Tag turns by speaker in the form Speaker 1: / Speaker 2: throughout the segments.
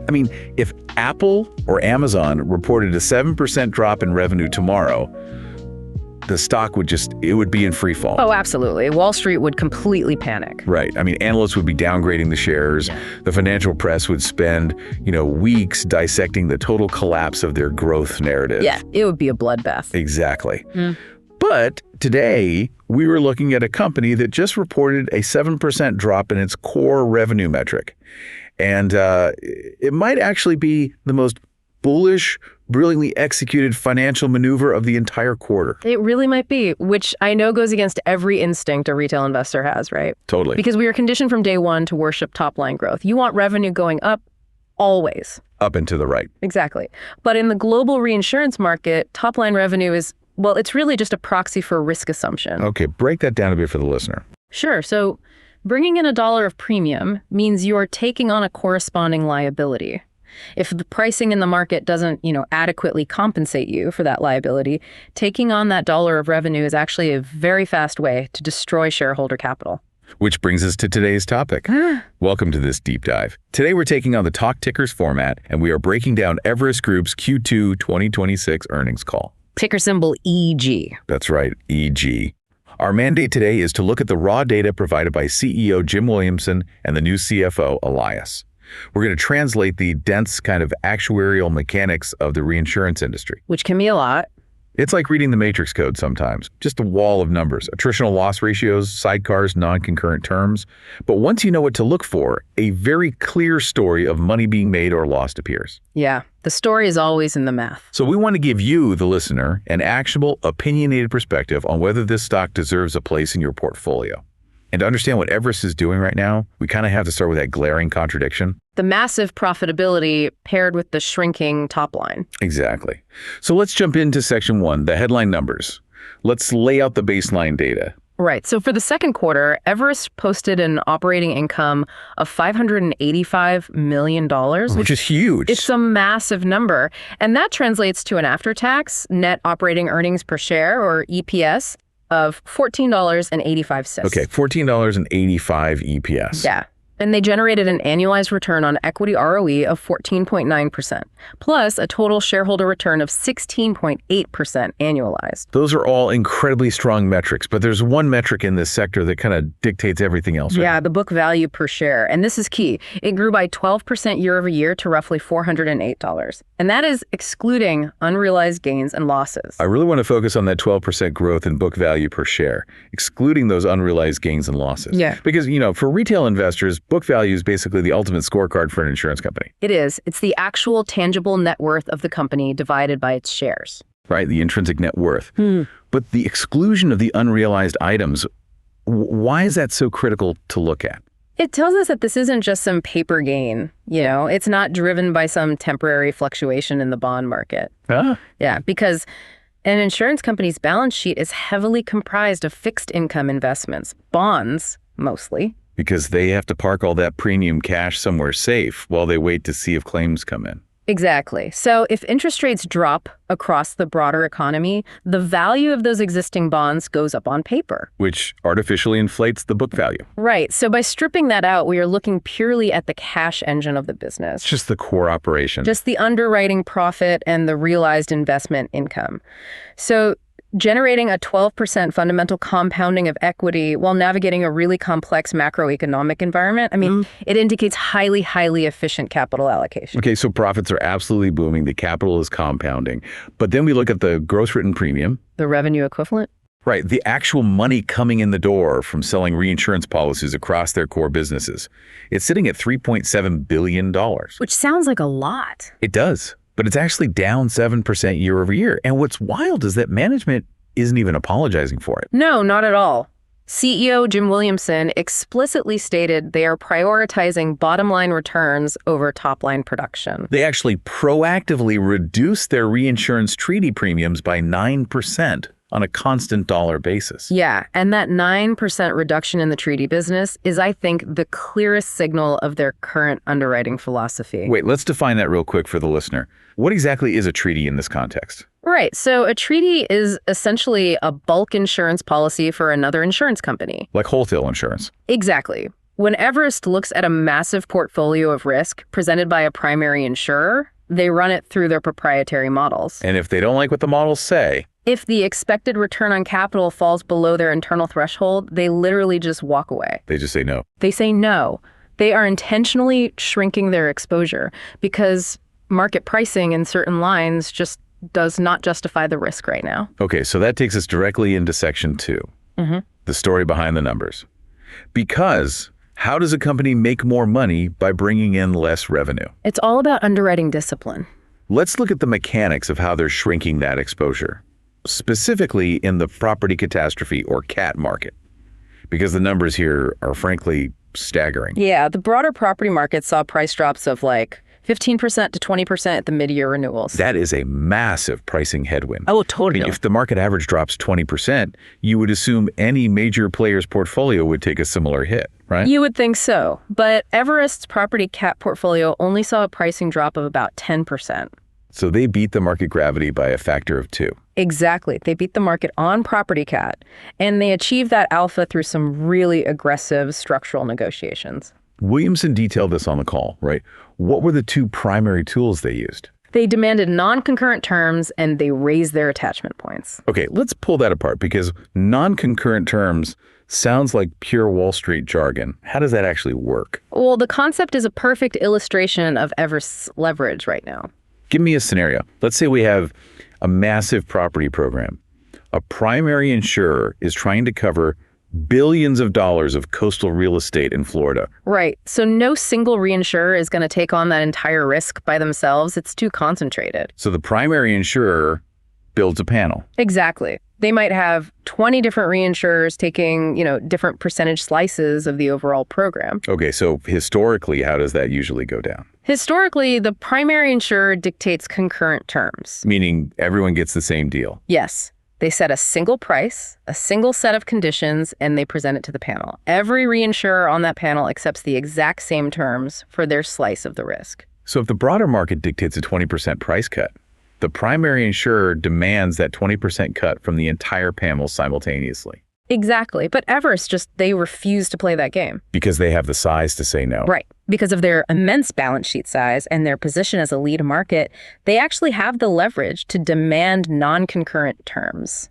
Speaker 1: I mean, if Apple or Amazon reported a 7% drop in revenue tomorrow, the stock would be in free fall.
Speaker 2: Oh, absolutely. Wall Street would completely panic.
Speaker 1: Right. I mean, analysts would be downgrading the shares. The financial press would spend, weeks dissecting the total collapse of their growth narrative.
Speaker 2: Yeah, it would be a bloodbath.
Speaker 1: Exactly. But today, we were looking at a company that just reported a 7% drop in its core revenue metric. And it might actually be the most bullish, brilliantly executed financial maneuver of the entire quarter.
Speaker 2: It really might be, which I know goes against every instinct a retail investor has, right?
Speaker 1: Totally.
Speaker 2: Because we are conditioned from day one to worship top-line growth. You want revenue going up always.
Speaker 1: Up and to the right.
Speaker 2: Exactly. But in the global reinsurance market, top-line revenue is, well, it's really just a proxy for risk assumption.
Speaker 1: Okay, break that down a bit for the listener.
Speaker 2: Sure. So bringing in $1 of premium means you are taking on a corresponding liability. If the pricing in the market doesn't, adequately compensate you for that liability, taking on that $1 of revenue is actually a very fast way to destroy shareholder capital.
Speaker 1: Which brings us to today's topic. Welcome to this deep dive. Today we're taking on the Talk Tickers format, and we are breaking down Everest Group's Q2 2026 earnings call.
Speaker 2: Ticker symbol EG.
Speaker 1: That's right, EG. Our mandate today is to look at the raw data provided by CEO Jim Williamson and the new CFO, Elias. We're going to translate the dense kind of actuarial mechanics of the reinsurance industry.
Speaker 2: Which can be a lot.
Speaker 1: It's like reading the Matrix code sometimes, just a wall of numbers, attritional loss ratios, sidecars, non-concurrent terms. But once you know what to look for, a very clear story of money being made or lost appears.
Speaker 2: Yeah, the story is always in the math.
Speaker 1: So we want to give you, the listener, an actionable, opinionated perspective on whether this stock deserves a place in your portfolio. And to understand what Everest is doing right now, we kind of have to start with that glaring contradiction.
Speaker 2: The massive profitability paired with the shrinking top line.
Speaker 1: Exactly. So let's jump into section 1, the headline numbers. Let's lay out the baseline data.
Speaker 2: Right. So for the second quarter, Everest posted an operating income of $585 million.
Speaker 1: Which is huge.
Speaker 2: It's a massive number. And that translates to an after-tax net operating earnings per share, or EPS, of $14.85.
Speaker 1: Okay, $14.85 EPS.
Speaker 2: Yeah. And they generated an annualized return on equity ROE of 14.9%, plus a total shareholder return of 16.8% annualized.
Speaker 1: Those are all incredibly strong metrics, but there's one metric in this sector that kind of dictates everything else. Right?
Speaker 2: Yeah, the book value per share. And this is key. It grew by 12% year over year to roughly $408. And that is excluding unrealized gains and losses.
Speaker 1: I really want to focus on that 12% growth in book value per share, excluding those unrealized gains and losses.
Speaker 2: Yeah.
Speaker 1: Because, for retail investors, book value is basically the ultimate scorecard for an insurance company.
Speaker 2: It is. It's the actual tangible net worth of the company divided by its shares.
Speaker 1: Right, the intrinsic net worth. But the exclusion of the unrealized items, why is that so critical to look at?
Speaker 2: It tells us that this isn't just some paper gain. It's not driven by some temporary fluctuation in the bond market. Yeah, because an insurance company's balance sheet is heavily comprised of fixed income investments, bonds mostly.
Speaker 1: Because they have to park all that premium cash somewhere safe while they wait to see if claims come in.
Speaker 2: Exactly. So if interest rates drop across the broader economy, the value of those existing bonds goes up on paper.
Speaker 1: Which artificially inflates the book value.
Speaker 2: Right. So by stripping that out, we are looking purely at the cash engine of the business.
Speaker 1: Just the core operation.
Speaker 2: Just the underwriting profit and the realized investment income. So generating a 12% fundamental compounding of equity while navigating a really complex macroeconomic environment, it indicates highly, highly efficient capital allocation.
Speaker 1: Okay, so profits are absolutely booming. The capital is compounding. But then we look at the gross written premium.
Speaker 2: The revenue equivalent?
Speaker 1: Right, the actual money coming in the door from selling reinsurance policies across their core businesses. It's sitting at $3.7 billion.
Speaker 2: Which sounds like a lot.
Speaker 1: It does. But it's actually down 7% year over year. And what's wild is that management isn't even apologizing for it.
Speaker 2: No, not at all. CEO Jim Williamson explicitly stated they are prioritizing bottom line returns over top line production.
Speaker 1: They actually proactively reduced their reinsurance treaty premiums by 9% on a constant dollar basis.
Speaker 2: Yeah, and that 9% reduction in the treaty business is, I think, the clearest signal of their current underwriting philosophy.
Speaker 1: Wait, let's define that real quick for the listener. What exactly is a treaty in this context?
Speaker 2: Right, so a treaty is essentially a bulk insurance policy for another insurance company.
Speaker 1: Like wholesale insurance.
Speaker 2: Exactly. When Everest looks at a massive portfolio of risk presented by a primary insurer, they run it through their proprietary models.
Speaker 1: And if they don't like what the models say,
Speaker 2: if the expected return on capital falls below their internal threshold, they literally just walk away.
Speaker 1: they just say no.
Speaker 2: They say no. They are intentionally shrinking their exposure because market pricing in certain lines just does not justify the risk right now.
Speaker 1: Okay, so that takes us directly into section 2, the story behind the numbers. Because how does a company make more money by bringing in less revenue?
Speaker 2: It's all about underwriting discipline.
Speaker 1: Let's look at the mechanics of how they're shrinking that exposure, specifically in the property catastrophe or CAT market, because the numbers here are frankly staggering.
Speaker 2: Yeah, the broader property market saw price drops of like 15% to 20% at the mid-year renewals.
Speaker 1: That is a massive pricing headwind.
Speaker 2: Oh, totally.
Speaker 1: If the market average drops 20%, you would assume any major player's portfolio would take a similar hit, right?
Speaker 2: You would think so, but Everest's property cat portfolio only saw a pricing drop of about 10%.
Speaker 1: So they beat the market gravity by a factor of 2.
Speaker 2: Exactly. They beat the market on property cat, and they achieved that alpha through some really aggressive structural negotiations.
Speaker 1: Williamson detailed this on the call, right? What were the 2 primary tools they used?
Speaker 2: They demanded non-concurrent terms, and they raised their attachment points.
Speaker 1: Okay, let's pull that apart, because non-concurrent terms sounds like pure Wall Street jargon. How does that actually work?
Speaker 2: Well, the concept is a perfect illustration of Everest's leverage right now.
Speaker 1: Give me a scenario. Let's say we have a massive property program. A primary insurer is trying to cover billions of dollars of coastal real estate in Florida.
Speaker 2: Right. So no single reinsurer is going to take on that entire risk by themselves. It's too concentrated.
Speaker 1: So the primary insurer builds a panel.
Speaker 2: Exactly. They might have 20 different reinsurers taking, different percentage slices of the overall program.
Speaker 1: Okay, so historically, how does that usually go down?
Speaker 2: Historically, the primary insurer dictates concurrent terms.
Speaker 1: Meaning everyone gets the same deal.
Speaker 2: Yes. They set a single price, a single set of conditions, and they present it to the panel. Every reinsurer on that panel accepts the exact same terms for their slice of the risk.
Speaker 1: So if the broader market dictates a 20% price cut, the primary insurer demands that 20% cut from the entire panel simultaneously.
Speaker 2: Exactly. But Everest they refuse to play that game.
Speaker 1: Because they have the size to say no.
Speaker 2: Right. Because of their immense balance sheet size and their position as a lead market, they actually have the leverage to demand non-concurrent terms.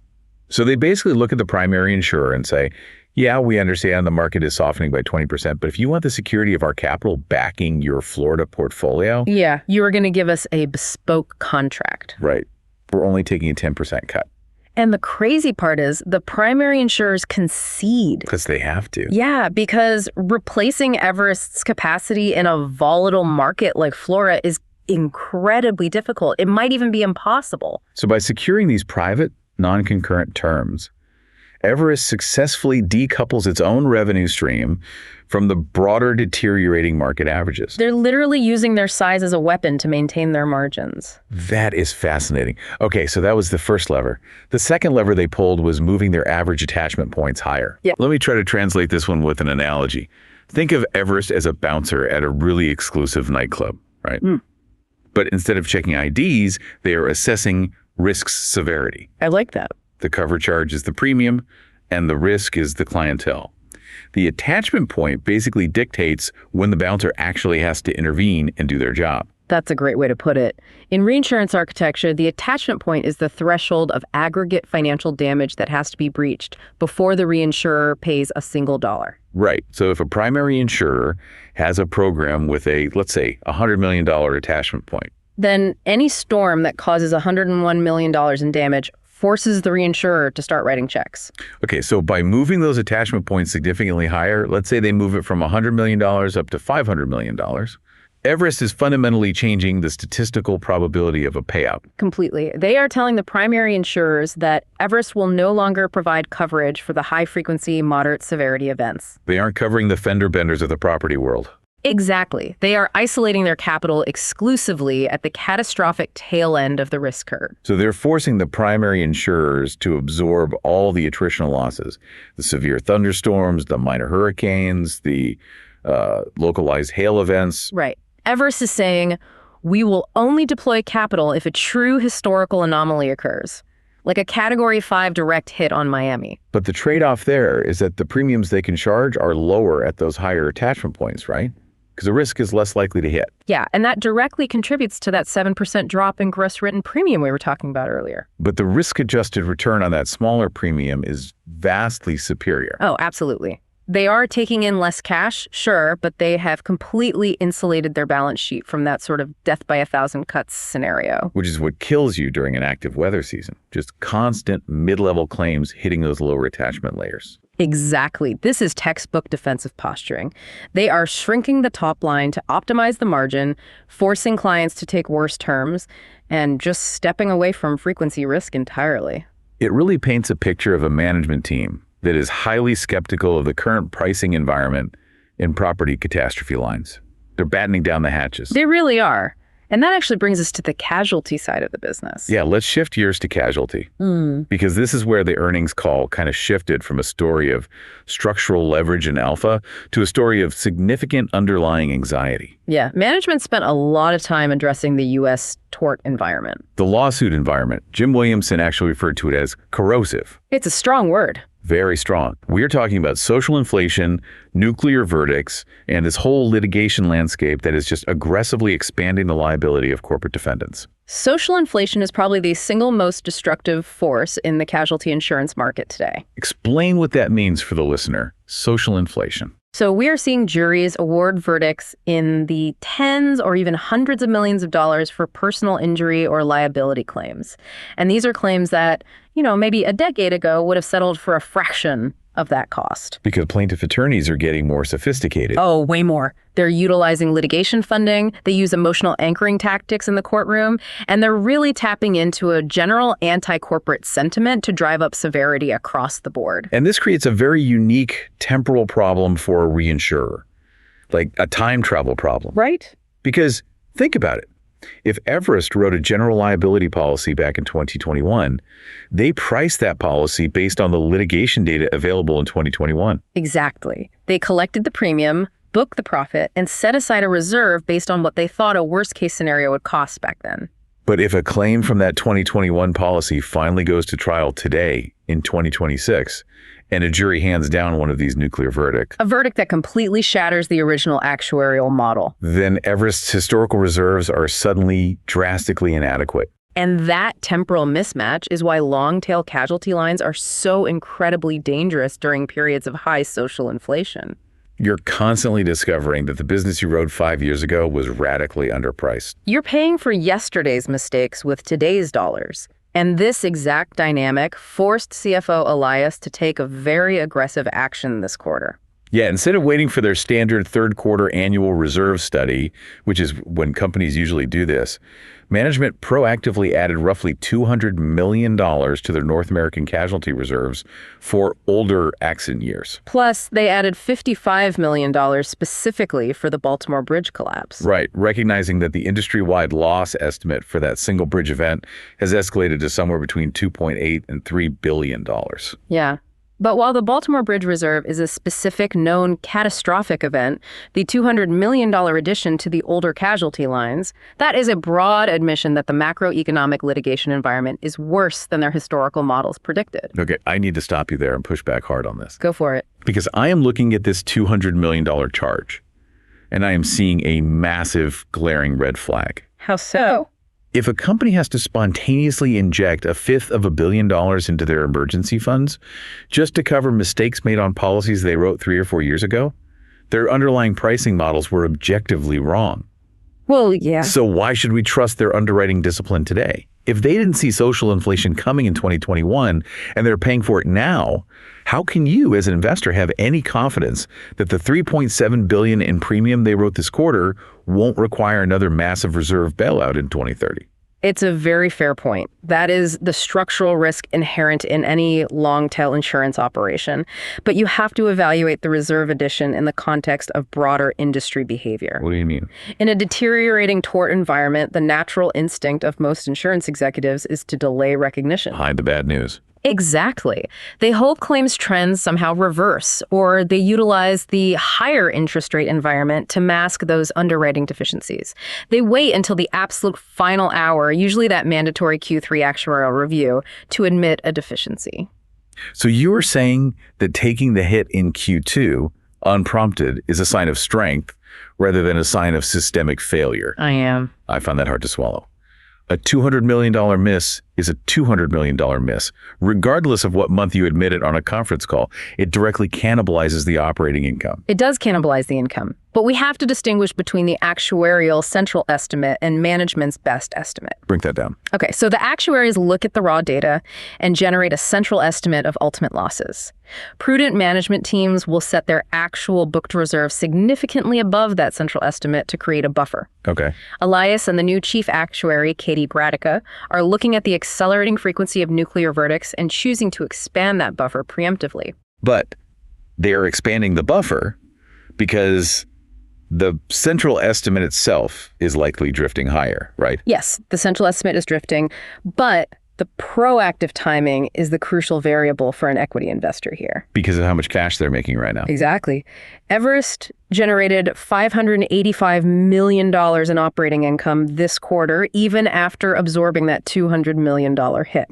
Speaker 1: So they basically look at the primary insurer and say, yeah, we understand the market is softening by 20%, but if you want the security of our capital backing your Florida portfolio...
Speaker 2: Yeah, you are going to give us a bespoke contract.
Speaker 1: Right. We're only taking a 10% cut.
Speaker 2: And the crazy part is the primary insurers concede.
Speaker 1: Because they have to.
Speaker 2: Yeah, because replacing Everest's capacity in a volatile market like Florida is incredibly difficult. It might even be impossible.
Speaker 1: So by securing these private, non-concurrent terms, Everest successfully decouples its own revenue stream from the broader deteriorating market averages.
Speaker 2: They're literally using their size as a weapon to maintain their margins.
Speaker 1: That is fascinating. Okay, so that was the first lever. The second lever they pulled was moving their average attachment points higher.
Speaker 2: Yeah.
Speaker 1: Let me try to translate this one with an analogy. Think of Everest as a bouncer at a really exclusive nightclub, right? But instead of checking IDs, they are assessing risk's severity.
Speaker 2: I like that.
Speaker 1: The cover charge is the premium, and the risk is the clientele. The attachment point basically dictates when the bouncer actually has to intervene and do their job.
Speaker 2: That's a great way to put it. In reinsurance architecture, the attachment point is the threshold of aggregate financial damage that has to be breached before the reinsurer pays a single dollar.
Speaker 1: Right. So if a primary insurer has a program with a, let's say, $100 million attachment point,
Speaker 2: then any storm that causes $101 million in damage forces the reinsurer to start writing checks.
Speaker 1: Okay, so by moving those attachment points significantly higher, let's say they move it from $100 million up to $500 million, Everest is fundamentally changing the statistical probability of a payout.
Speaker 2: Completely. They are telling the primary insurers that Everest will no longer provide coverage for the high-frequency, moderate-severity events.
Speaker 1: They aren't covering the fender benders of the property world.
Speaker 2: Exactly. They are isolating their capital exclusively at the catastrophic tail end of the risk curve.
Speaker 1: So they're forcing the primary insurers to absorb all the attritional losses, the severe thunderstorms, the minor hurricanes, the localized hail events.
Speaker 2: Right. Everest is saying, we will only deploy capital if a true historical anomaly occurs, like a Category 5 direct hit on Miami.
Speaker 1: But the trade-off there is that the premiums they can charge are lower at those higher attachment points, right? Because the risk is less likely to hit.
Speaker 2: Yeah, and that directly contributes to that 7% drop in gross written premium we were talking about earlier.
Speaker 1: But the risk-adjusted return on that smaller premium is vastly superior.
Speaker 2: Oh, absolutely. They are taking in less cash, sure, but they have completely insulated their balance sheet from that sort of death by 1,000 cuts scenario.
Speaker 1: Which is what kills you during an active weather season. Just constant mid-level claims hitting those lower attachment layers.
Speaker 2: Exactly. This is textbook defensive posturing. They are shrinking the top line to optimize the margin, forcing clients to take worse terms, and just stepping away from frequency risk entirely.
Speaker 1: It really paints a picture of a management team that is highly skeptical of the current pricing environment in property catastrophe lines. They're battening down the hatches.
Speaker 2: They really are. And that actually brings us to the casualty side of the business.
Speaker 1: Yeah, let's shift gears to casualty. Because this is where the earnings call kind of shifted from a story of structural leverage and alpha to a story of significant underlying anxiety.
Speaker 2: Yeah, management spent a lot of time addressing the U.S. tort environment.
Speaker 1: The lawsuit environment, Jim Williamson actually referred to it as corrosive.
Speaker 2: It's a strong word.
Speaker 1: Very strong. We're talking about social inflation, nuclear verdicts, and this whole litigation landscape that is just aggressively expanding the liability of corporate defendants.
Speaker 2: Social inflation is probably the single most destructive force in the casualty insurance market today.
Speaker 1: Explain what that means for the listener. Social inflation.
Speaker 2: So we are seeing juries award verdicts in the tens or even hundreds of millions of dollars for personal injury or liability claims. And these are claims that, maybe a decade ago would have settled for a fraction of that cost.
Speaker 1: Because plaintiff attorneys are getting more sophisticated.
Speaker 2: Oh, way more. They're utilizing litigation funding, they use emotional anchoring tactics in the courtroom, and they're really tapping into a general anti-corporate sentiment to drive up severity across the board.
Speaker 1: And this creates a very unique temporal problem for a reinsurer, like a time travel problem.
Speaker 2: Right?
Speaker 1: Because think about it. If Everest wrote a general liability policy back in 2021, they priced that policy based on the litigation data available in 2021.
Speaker 2: Exactly. They collected the premium, booked the profit, and set aside a reserve based on what they thought a worst-case scenario would cost back then.
Speaker 1: But if a claim from that 2021 policy finally goes to trial today in 2026, and a jury hands down one of these nuclear verdicts,
Speaker 2: a verdict that completely shatters the original actuarial model,
Speaker 1: then Everest's historical reserves are suddenly drastically inadequate.
Speaker 2: And that temporal mismatch is why long-tail casualty lines are so incredibly dangerous during periods of high social inflation.
Speaker 1: You're constantly discovering that the business you wrote 5 years ago was radically underpriced.
Speaker 2: You're paying for yesterday's mistakes with today's dollars. And this exact dynamic forced CFO Elias to take a very aggressive action this quarter.
Speaker 1: Yeah, instead of waiting for their standard third quarter annual reserve study, which is when companies usually do this, management proactively added roughly $200 million to their North American casualty reserves for older accident years.
Speaker 2: Plus, they added $55 million specifically for the Baltimore Bridge collapse.
Speaker 1: Right, recognizing that the industry-wide loss estimate for that single bridge event has escalated to somewhere between $2.8 and $3 billion.
Speaker 2: Yeah. But while the Baltimore Bridge Reserve is a specific known catastrophic event, the $200 million addition to the older casualty lines, that is a broad admission that the macroeconomic litigation environment is worse than their historical models predicted.
Speaker 1: Okay, I need to stop you there and push back hard on this.
Speaker 2: Go for it.
Speaker 1: Because I am looking at this $200 million charge, and I am seeing a massive glaring red flag.
Speaker 2: How so?
Speaker 1: If a company has to spontaneously inject $500 million into their emergency funds just to cover mistakes made on policies they wrote 3 or 4 years ago, their underlying pricing models were objectively wrong.
Speaker 2: Well, yeah.
Speaker 1: So why should we trust their underwriting discipline today? If they didn't see social inflation coming in 2021 and they're paying for it now, how can you as an investor have any confidence that the $3.7 billion in premium they wrote this quarter won't require another massive reserve bailout in 2030?
Speaker 2: It's a very fair point. That is the structural risk inherent in any long-tail insurance operation. But you have to evaluate the reserve addition in the context of broader industry behavior.
Speaker 1: What do you mean?
Speaker 2: In a deteriorating tort environment, the natural instinct of most insurance executives is to delay recognition.
Speaker 1: Hide the bad news.
Speaker 2: Exactly. They hope claims trends somehow reverse, or they utilize the higher interest rate environment to mask those underwriting deficiencies. They wait until the absolute final hour, usually that mandatory Q3 actuarial review, to admit a deficiency.
Speaker 1: So you were saying that taking the hit in Q2 unprompted is a sign of strength rather than a sign of systemic failure.
Speaker 2: I am.
Speaker 1: I found that hard to swallow. A $200 million miss is a $200 million miss. Regardless of what month you admit it on a conference call, it directly cannibalizes the operating income.
Speaker 2: It does cannibalize the income, but we have to distinguish between the actuarial central estimate and management's best estimate.
Speaker 1: Break that down.
Speaker 2: Okay, so the actuaries look at the raw data and generate a central estimate of ultimate losses. Prudent management teams will set their actual booked reserve significantly above that central estimate to create a buffer.
Speaker 1: Okay.
Speaker 2: Elias and the new chief actuary, Katie Bradica, are looking at the accelerating frequency of nuclear verdicts and choosing to expand that buffer preemptively.
Speaker 1: But they're expanding the buffer because the central estimate itself is likely drifting higher, right?
Speaker 2: Yes, the central estimate is drifting, but the proactive timing is the crucial variable for an equity investor here.
Speaker 1: Because of how much cash they're making right now.
Speaker 2: Exactly. Everest generated $585 million in operating income this quarter, even after absorbing that $200 million hit.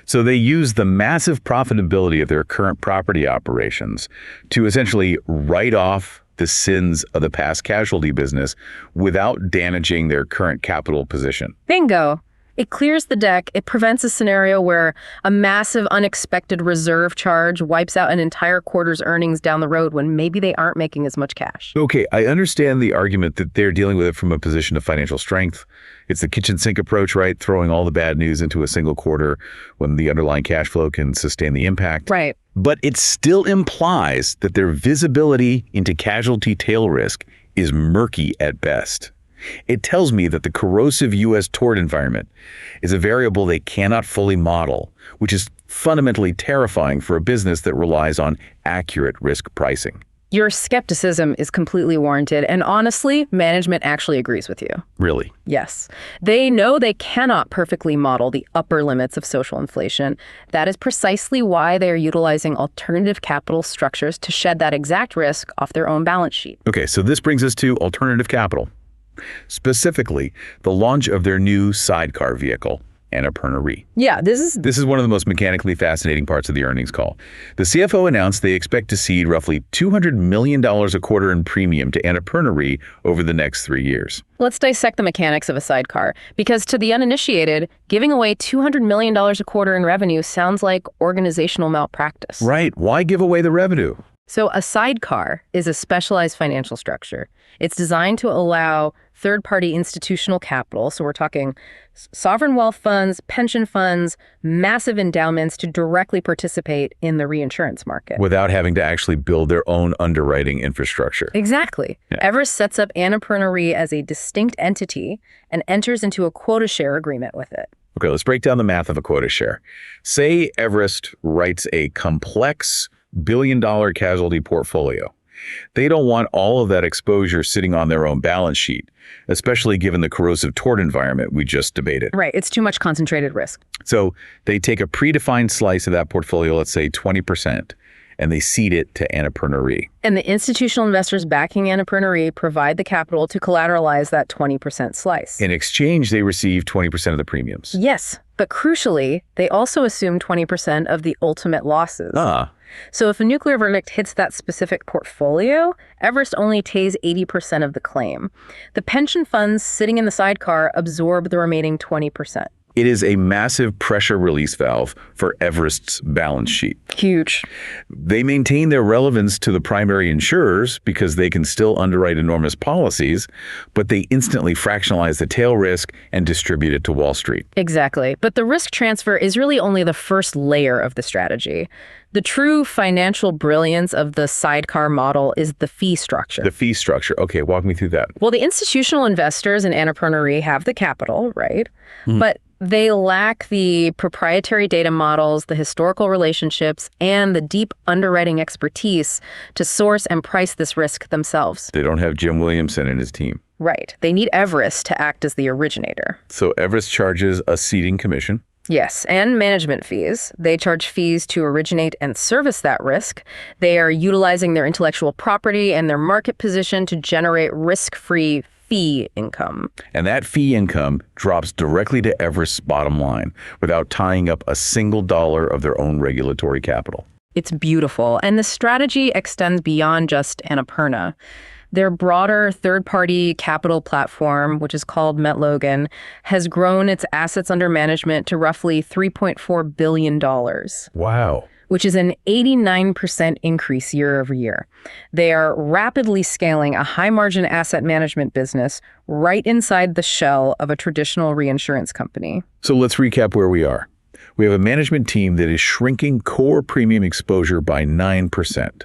Speaker 1: So they use the massive profitability of their current property operations to essentially write off the sins of the past casualty business without damaging their current capital position.
Speaker 2: Bingo. It clears the deck. It prevents a scenario where a massive unexpected reserve charge wipes out an entire quarter's earnings down the road when maybe they aren't making as much cash.
Speaker 1: Okay, I understand the argument that they're dealing with it from a position of financial strength. It's the kitchen sink approach, right? Throwing all the bad news into a single quarter when the underlying cash flow can sustain the impact.
Speaker 2: Right.
Speaker 1: But it still implies that their visibility into casualty tail risk is murky at best. It tells me that the corrosive U.S. tort environment is a variable they cannot fully model, which is fundamentally terrifying for a business that relies on accurate risk pricing.
Speaker 2: Your skepticism is completely warranted, and honestly, management actually agrees with you.
Speaker 1: Really?
Speaker 2: Yes. They know they cannot perfectly model the upper limits of social inflation. That is precisely why they are utilizing alternative capital structures to shed that exact risk off their own balance sheet.
Speaker 1: Okay, so this brings us to alternative capital. Specifically, the launch of their new sidecar vehicle, Annapurna Re.
Speaker 2: Yeah, this is
Speaker 1: one of the most mechanically fascinating parts of the earnings call. The CFO announced they expect to cede roughly $200 million a quarter in premium to Annapurna Re over the next 3 years.
Speaker 2: Let's dissect the mechanics of a sidecar, because to the uninitiated, giving away $200 million a quarter in revenue sounds like organizational malpractice.
Speaker 1: Right. Why give away the revenue?
Speaker 2: So a sidecar is a specialized financial structure. It's designed to allow third-party institutional capital, so we're talking sovereign wealth funds, pension funds, massive endowments, to directly participate in the reinsurance market.
Speaker 1: Without having to actually build their own underwriting infrastructure.
Speaker 2: Exactly. Yeah. Everest sets up Annapurna Re as a distinct entity and enters into a quota share agreement with it.
Speaker 1: Okay, let's break down the math of a quota share. Say Everest writes a complex billion-dollar casualty portfolio. They don't want all of that exposure sitting on their own balance sheet, especially given the corrosive tort environment we just debated.
Speaker 2: Right, it's too much concentrated risk.
Speaker 1: So they take a predefined slice of that portfolio, let's say 20%, and they cede it to Annapurna Re.
Speaker 2: And the institutional investors backing Annapurna Re provide the capital to collateralize that 20% slice.
Speaker 1: In exchange, they receive 20% of the premiums.
Speaker 2: Yes, but crucially, they also assume 20% of the ultimate losses. So if a nuclear verdict hits that specific portfolio, Everest only pays 80% of the claim. The pension funds sitting in the sidecar absorb the remaining 20%.
Speaker 1: It is a massive pressure release valve for Everest's balance sheet.
Speaker 2: Huge.
Speaker 1: They maintain their relevance to the primary insurers because they can still underwrite enormous policies, but they instantly fractionalize the tail risk and distribute it to Wall Street.
Speaker 2: Exactly. But the risk transfer is really only the first layer of the strategy. The true financial brilliance of the sidecar model is the fee structure.
Speaker 1: The fee structure. Okay, walk me through that.
Speaker 2: Well, the institutional investors in Annapurna Re have the capital, right? But they lack the proprietary data models, the historical relationships, and the deep underwriting expertise to source and price this risk themselves.
Speaker 1: They don't have Jim Williamson and his team.
Speaker 2: Right. They need Everest to act as the originator.
Speaker 1: So Everest charges a ceding commission.
Speaker 2: Yes, and management fees. They charge fees to originate and service that risk. They are utilizing their intellectual property and their market position to generate risk-free fee income.
Speaker 1: And that fee income drops directly to Everest's bottom line without tying up a single dollar of their own regulatory capital.
Speaker 2: It's beautiful, and the strategy extends beyond just Annapurna. Their broader third-party capital platform, which is called Logan, has grown its assets under management to roughly $3.4 billion.
Speaker 1: Wow.
Speaker 2: Which is an 89% increase year over year. They are rapidly scaling a high-margin asset management business right inside the shell of a traditional reinsurance company.
Speaker 1: So let's recap where we are. We have a management team that is shrinking core premium exposure by 9%.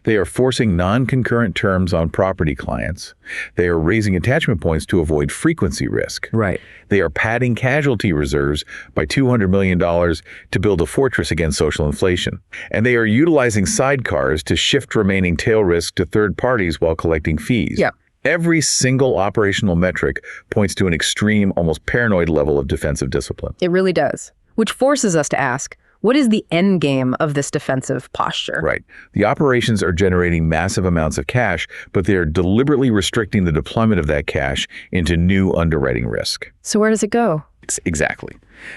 Speaker 1: They are forcing non-concurrent terms on property clients. They are raising attachment points to avoid frequency risk.
Speaker 2: Right.
Speaker 1: They are padding casualty reserves by $200 million to build a fortress against social inflation. And they are utilizing sidecars to shift remaining tail risk to third parties while collecting fees.
Speaker 2: Yeah.
Speaker 1: Every single operational metric points to an extreme, almost paranoid level of defensive discipline.
Speaker 2: It really does. Which forces us to ask, what is the end game of this defensive posture?
Speaker 1: Right. The operations are generating massive amounts of cash, but they are deliberately restricting the deployment of that cash into new underwriting risk.
Speaker 2: So where does it go?
Speaker 1: Exactly.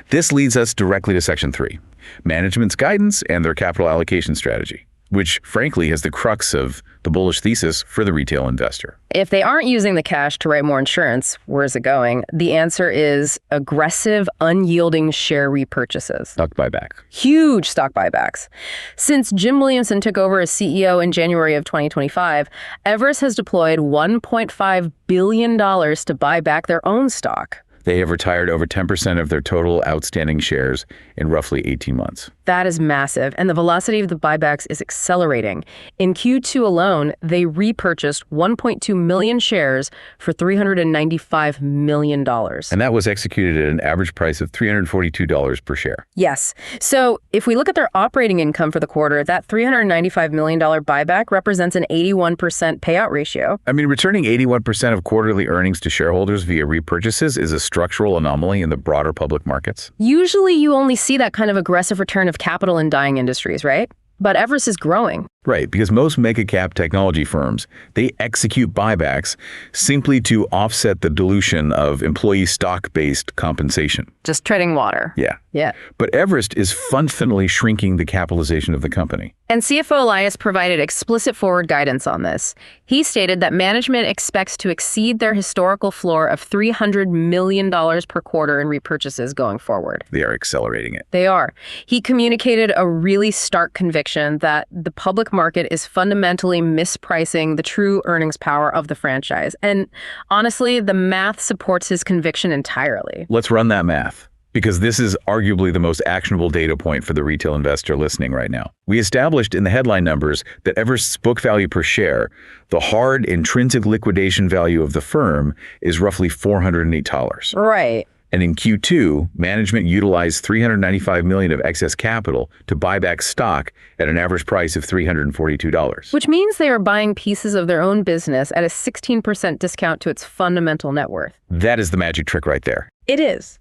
Speaker 1: This leads us directly to Section 3, management's guidance and their capital allocation strategy, which frankly is the crux of the bullish thesis for the retail investor.
Speaker 2: If they aren't using the cash to write more insurance, where's it going? The answer is aggressive, unyielding share repurchases.
Speaker 1: Stock buyback.
Speaker 2: Huge stock buybacks. Since Jim Williamson took over as CEO in January of 2025, Everest has deployed $1.5 billion to buy back their own stock.
Speaker 1: They have retired over 10% of their total outstanding shares in roughly 18 months.
Speaker 2: That is massive, and the velocity of the buybacks is accelerating. In Q2 alone, they repurchased 1.2 million shares for $395 million.
Speaker 1: And that was executed at an average price of $342 per share.
Speaker 2: Yes. So if we look at their operating income for the quarter, that $395 million buyback represents an 81% payout ratio.
Speaker 1: I mean, returning 81% of quarterly earnings to shareholders via repurchases is a structural anomaly in the broader public markets.
Speaker 2: Usually you only see that kind of aggressive return of capital in dying industries, right? But Everest is growing.
Speaker 1: Right, because most mega-cap technology firms, they execute buybacks simply to offset the dilution of employee stock-based compensation.
Speaker 2: Just treading water.
Speaker 1: Yeah. But Everest is fundamentally shrinking the capitalization of the company.
Speaker 2: And CFO Elias provided explicit forward guidance on this. He stated that management expects to exceed their historical floor of $300 million per quarter in repurchases going forward.
Speaker 1: They are accelerating it.
Speaker 2: They are. He communicated a really stark conviction that the public market is fundamentally mispricing the true earnings power of the franchise. And honestly, the math supports his conviction entirely.
Speaker 1: Let's run that math, because this is arguably the most actionable data point for the retail investor listening right now. We established in the headline numbers that Everest's book value per share, the hard intrinsic liquidation value of the firm, is roughly $408.
Speaker 2: Right.
Speaker 1: And in Q2, management utilized $395 million of excess capital to buy back stock at an average price of $342.
Speaker 2: Which means they are buying pieces of their own business at a 16% discount to its fundamental net worth.
Speaker 1: That is the magic trick right there.
Speaker 2: It is.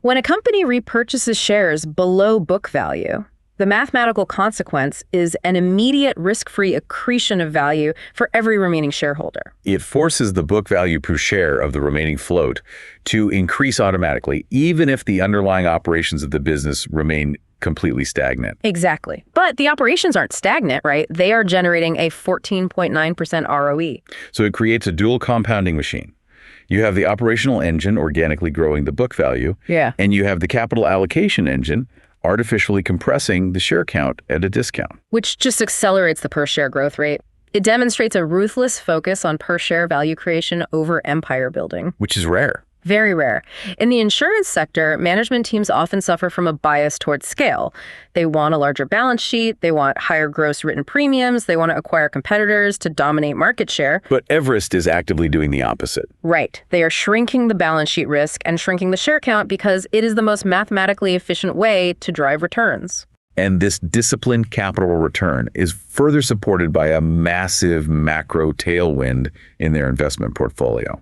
Speaker 2: When a company repurchases shares below book value, the mathematical consequence is an immediate risk-free accretion of value for every remaining shareholder.
Speaker 1: It forces the book value per share of the remaining float to increase automatically, even if the underlying operations of the business remain completely stagnant.
Speaker 2: Exactly. But the operations aren't stagnant, right? They are generating a 14.9% ROE.
Speaker 1: So it creates a dual compounding machine. You have the operational engine organically growing the book value, and you have the capital allocation engine artificially compressing the share count at a discount.
Speaker 2: Which just accelerates the per-share growth rate. It demonstrates a ruthless focus on per-share value creation over empire building.
Speaker 1: Which is rare.
Speaker 2: Very rare. In the insurance sector, management teams often suffer from a bias towards scale. They want a larger balance sheet, they want higher gross written premiums, they want to acquire competitors to dominate market share.
Speaker 1: But Everest is actively doing the opposite.
Speaker 2: Right. They are shrinking the balance sheet risk and shrinking the share count because it is the most mathematically efficient way to drive returns.
Speaker 1: And this disciplined capital return is further supported by a massive macro tailwind in their investment portfolio.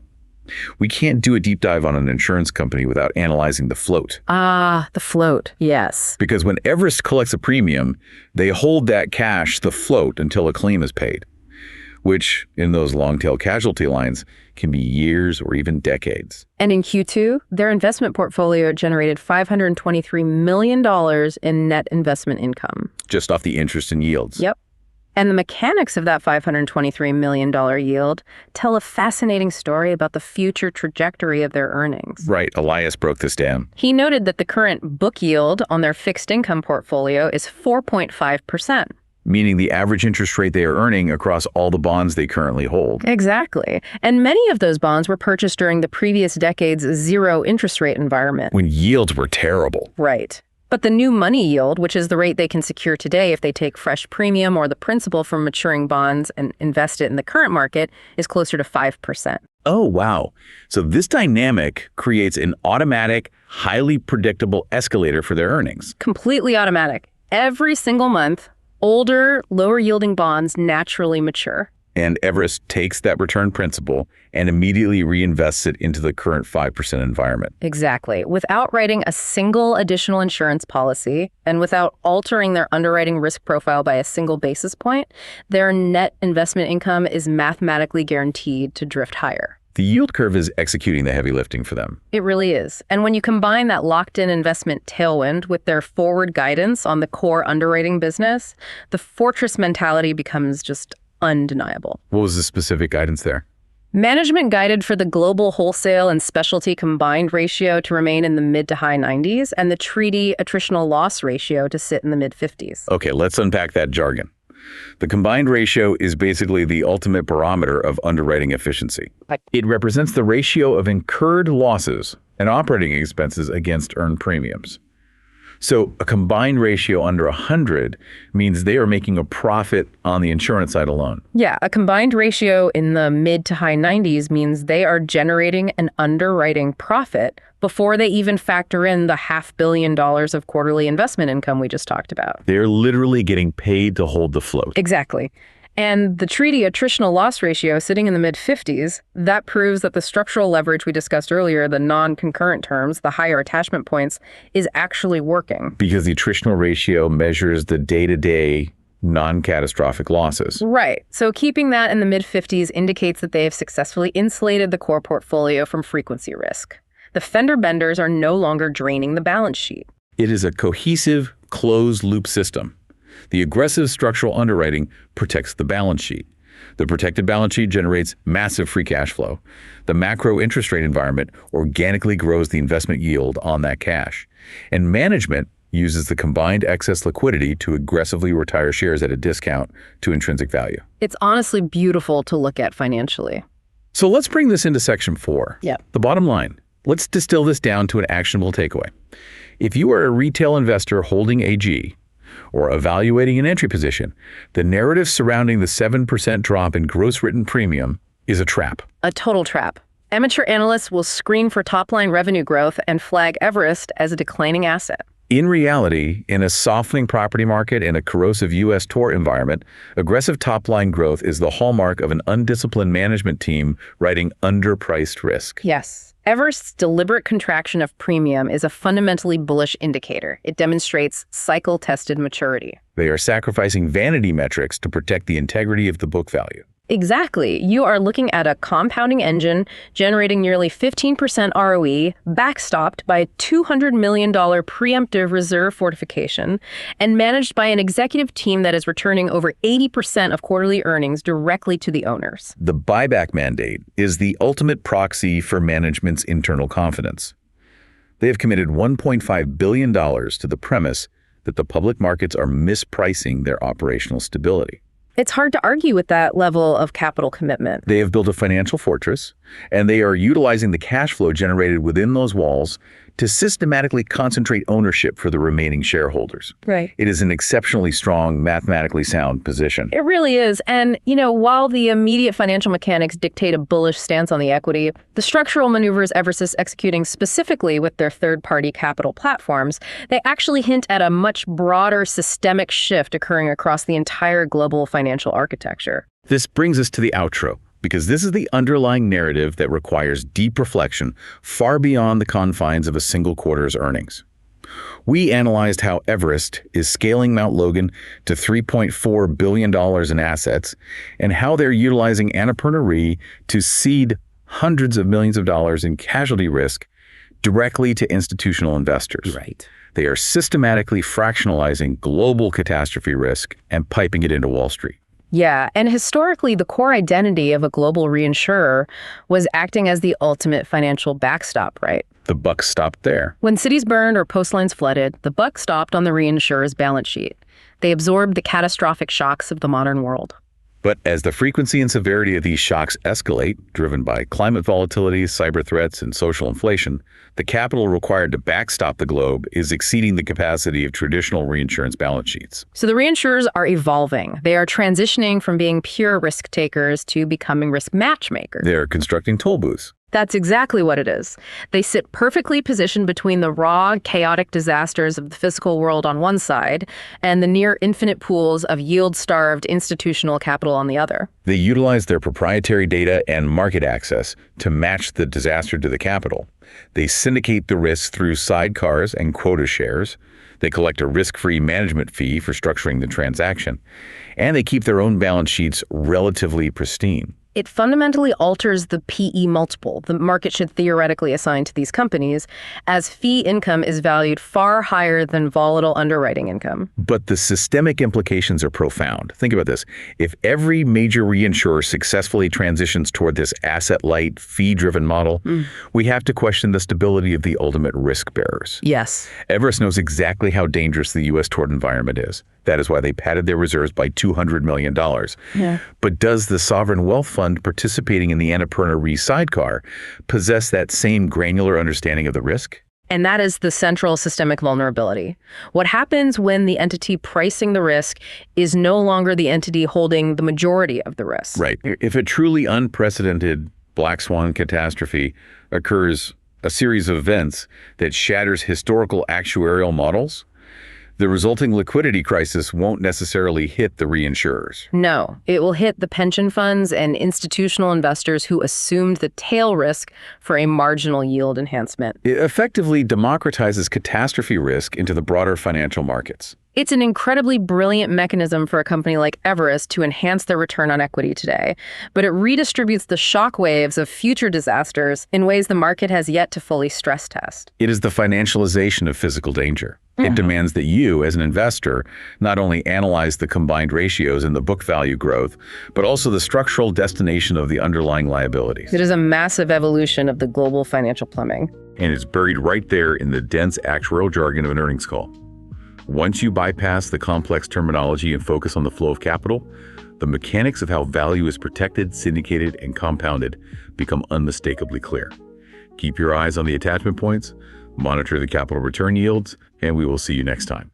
Speaker 1: We can't do a deep dive on an insurance company without analyzing the float.
Speaker 2: Ah, the float, yes.
Speaker 1: Because when Everest collects a premium, they hold that cash, the float, until a claim is paid, which, in those long-tail casualty lines, can be years or even decades.
Speaker 2: And in Q2, their investment portfolio generated $523 million in net investment income.
Speaker 1: Just off the interest and yields.
Speaker 2: Yep. And the mechanics of that $523 million yield tell a fascinating story about the future trajectory of their earnings.
Speaker 1: Right. Elias broke this down.
Speaker 2: He noted that the current book yield on their fixed income portfolio is 4.5%.
Speaker 1: Meaning the average interest rate they are earning across all the bonds they currently hold.
Speaker 2: Exactly. And many of those bonds were purchased during the previous decade's zero interest rate environment.
Speaker 1: When yields were terrible.
Speaker 2: Right. But the new money yield, which is the rate they can secure today if they take fresh premium or the principal from maturing bonds and invest it in the current market, is closer to 5%.
Speaker 1: Oh, wow. So this dynamic creates an automatic, highly predictable escalator for their earnings.
Speaker 2: Completely automatic. Every single month, older, lower-yielding bonds naturally mature.
Speaker 1: And Everest takes that return principal and immediately reinvests it into the current 5% environment.
Speaker 2: Exactly. Without writing a single additional insurance policy and without altering their underwriting risk profile by a single basis point, their net investment income is mathematically guaranteed to drift higher.
Speaker 1: The yield curve is executing the heavy lifting for them.
Speaker 2: It really is. And when you combine that locked-in investment tailwind with their forward guidance on the core underwriting business, the fortress mentality becomes just undeniable.
Speaker 1: What was the specific guidance there?
Speaker 2: Management guided for the global wholesale and specialty combined ratio to remain in the mid to high 90s and the treaty attritional loss ratio to sit in the mid 50s.
Speaker 1: Okay, let's unpack that jargon. The combined ratio is basically the ultimate barometer of underwriting efficiency. It represents the ratio of incurred losses and operating expenses against earned premiums. So a combined ratio under 100 means they are making a profit on the insurance side alone.
Speaker 2: Yeah, a combined ratio in the mid to high 90s means they are generating an underwriting profit before they even factor in the $500 million of quarterly investment income we just talked about.
Speaker 1: They're literally getting paid to hold the float.
Speaker 2: Exactly. And the treaty attritional loss ratio sitting in the mid-50s, that proves that the structural leverage we discussed earlier, the non-concurrent terms, the higher attachment points, is actually working.
Speaker 1: Because the attritional ratio measures the day-to-day non-catastrophic losses.
Speaker 2: Right. So keeping that in the mid-50s indicates that they have successfully insulated the core portfolio from frequency risk. The fender benders are no longer draining the balance sheet.
Speaker 1: It is a cohesive, closed-loop system. The aggressive structural underwriting protects the balance sheet. The protected balance sheet generates massive free cash flow. The macro interest rate environment organically grows the investment yield on that cash. And management uses the combined excess liquidity to aggressively retire shares at a discount to intrinsic value.
Speaker 2: It's honestly beautiful to look at financially.
Speaker 1: So let's bring this into section 4.
Speaker 2: Yeah.
Speaker 1: The bottom line. Let's distill this down to an actionable takeaway. If you are a retail investor holding AG, or evaluating an entry position, the narrative surrounding the 7% drop in gross written premium is a trap.
Speaker 2: A total trap. Amateur analysts will screen for top-line revenue growth and flag Everest as a declining asset.
Speaker 1: In reality, in a softening property market and a corrosive U.S. tort environment, aggressive top-line growth is the hallmark of an undisciplined management team writing underpriced risk.
Speaker 2: Yes. Everest's deliberate contraction of premium is a fundamentally bullish indicator. It demonstrates cycle-tested maturity.
Speaker 1: They are sacrificing vanity metrics to protect the integrity of the book value.
Speaker 2: Exactly. You are looking at a compounding engine generating nearly 15% ROE, backstopped by a $200 million preemptive reserve fortification, and managed by an executive team that is returning over 80% of quarterly earnings directly to the owners.
Speaker 1: The buyback mandate is the ultimate proxy for management's internal confidence. They have committed $1.5 billion to the premise that the public markets are mispricing their operational stability.
Speaker 2: It's hard to argue with that level of capital commitment.
Speaker 1: They have built a financial fortress, and they are utilizing the cash flow generated within those walls to systematically concentrate ownership for the remaining shareholders.
Speaker 2: Right.
Speaker 1: It is an exceptionally strong, mathematically sound position.
Speaker 2: It really is. And, while the immediate financial mechanics dictate a bullish stance on the equity, the structural maneuvers Everest is executing specifically with their third-party capital platforms, they actually hint at a much broader systemic shift occurring across the entire global financial architecture.
Speaker 1: This brings us to the outro, because this is the underlying narrative that requires deep reflection far beyond the confines of a single quarter's earnings. We analyzed how Everest is scaling Mount Logan to $3.4 billion in assets and how they're utilizing Annapurna Re to seed hundreds of millions of dollars in casualty risk directly to institutional investors.
Speaker 3: Right.
Speaker 1: They are systematically fractionalizing global catastrophe risk and piping it into Wall Street.
Speaker 2: Yeah, and historically, the core identity of a global reinsurer was acting as the ultimate financial backstop, right?
Speaker 1: The buck stopped there.
Speaker 2: When cities burned or coastlines flooded, the buck stopped on the reinsurer's balance sheet. They absorbed the catastrophic shocks of the modern world.
Speaker 1: But as the frequency and severity of these shocks escalate, driven by climate volatility, cyber threats, and social inflation, the capital required to backstop the globe is exceeding the capacity of traditional reinsurance balance sheets.
Speaker 2: So the reinsurers are evolving. They are transitioning from being pure risk takers to becoming risk matchmakers.
Speaker 1: They're constructing toll booths.
Speaker 2: That's exactly what it is. They sit perfectly positioned between the raw, chaotic disasters of the physical world on one side and the near infinite pools of yield-starved institutional capital on the other.
Speaker 1: They utilize their proprietary data and market access to match the disaster to the capital. They syndicate the risk through sidecars and quota shares. They collect a risk-free management fee for structuring the transaction. And they keep their own balance sheets relatively pristine.
Speaker 2: It fundamentally alters the PE multiple the market should theoretically assign to these companies, as fee income is valued far higher than volatile underwriting income.
Speaker 1: But the systemic implications are profound. Think about this. If every major reinsurer successfully transitions toward this asset-light, fee-driven model, we have to question the stability of the ultimate risk bearers.
Speaker 2: Yes.
Speaker 1: Everest knows exactly how dangerous the U.S. tort environment is. That is why they padded their reserves by $200 million.
Speaker 2: Yeah.
Speaker 1: But does the sovereign wealth fund participating in the Annapurna Re sidecar possess that same granular understanding of the risk?
Speaker 2: And that is the central systemic vulnerability. What happens when the entity pricing the risk is no longer the entity holding the majority of the risk?
Speaker 1: Right. If a truly unprecedented black swan catastrophe occurs, a series of events that shatters historical actuarial models, the resulting liquidity crisis won't necessarily hit the reinsurers.
Speaker 2: No, it will hit the pension funds and institutional investors who assumed the tail risk for a marginal yield enhancement.
Speaker 1: It effectively democratizes catastrophe risk into the broader financial markets.
Speaker 2: It's an incredibly brilliant mechanism for a company like Everest to enhance their return on equity today, but it redistributes the shockwaves of future disasters in ways the market has yet to fully stress test.
Speaker 1: It is the financialization of physical danger. It demands that you, as an investor, not only analyze the combined ratios and the book value growth, but also the structural destination of the underlying liabilities.
Speaker 2: It is a massive evolution of the global financial plumbing.
Speaker 1: And it's buried right there in the dense actuarial jargon of an earnings call. Once you bypass the complex terminology and focus on the flow of capital, the mechanics of how value is protected, syndicated, and compounded become unmistakably clear. Keep your eyes on the attachment points, monitor the capital return yields, and we will see you next time.